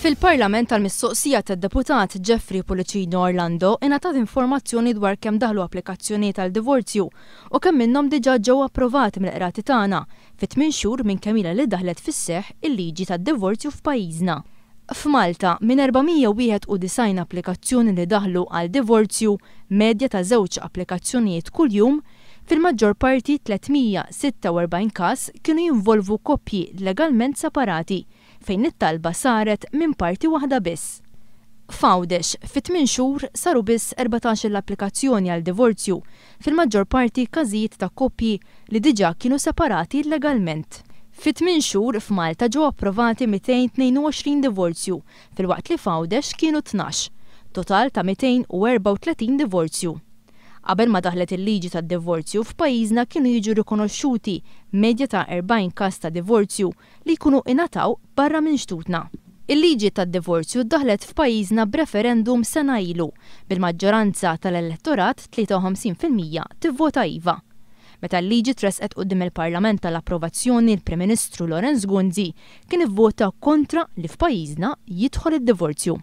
Fil-Parlament tal-mistoqsija tad-Deputat Jeffrey Policino Orlando ingħatat informazzjoni dwar kemm daħlu applikazzjonijiet għal-divorzju u kemm minnhom diġà ġew approvati mill-qrati tagħna fit-8 xhur minn kemm ilha li daħlet fis-seħħ il-liġi tad-divorzju f'pajjiżna. F'Malta minn 491 applikazzjoni li daħlu għal-divorzju medja ta' 2 applikazzjonijiet kuljum, fil-maġġor parti 346 każ kienu jinvolvu koppji legalment separati fejn it-talba saret minn parti waħda biss. F'Għawdex fit-8 xhur saru biss 14 l-applikazzjoni għal divorzju, fil-maġġor parti każijiet ta' koppji li diġà kienu separati legalment. Fit-8 xhur f'Malta ġew approvati 222 divorzju, filwaqt li f'Għawdex kienu 12, total ta' 234 divorzju. Qabel ma daħlet il-liġi tad-divorzju f'pajjiżna kienu jiġu rikonoxxuti medja ta' 40 każ ta' divorzju li jkunu ingħataw barra minn xtutna. Il-liġi tad-divorzju daħlet f'pajjiżna b'referendum sena ilu bil-maġġoranza tal-elettorat 53% tivvota iva. Meta l-liġi tresqet quddiem il-Parlament tal-approvazzjoni il-Prim Ministru Lorenz Gunzi kien ivvota kontra li f'pajjiżna jidħol id-divorzju.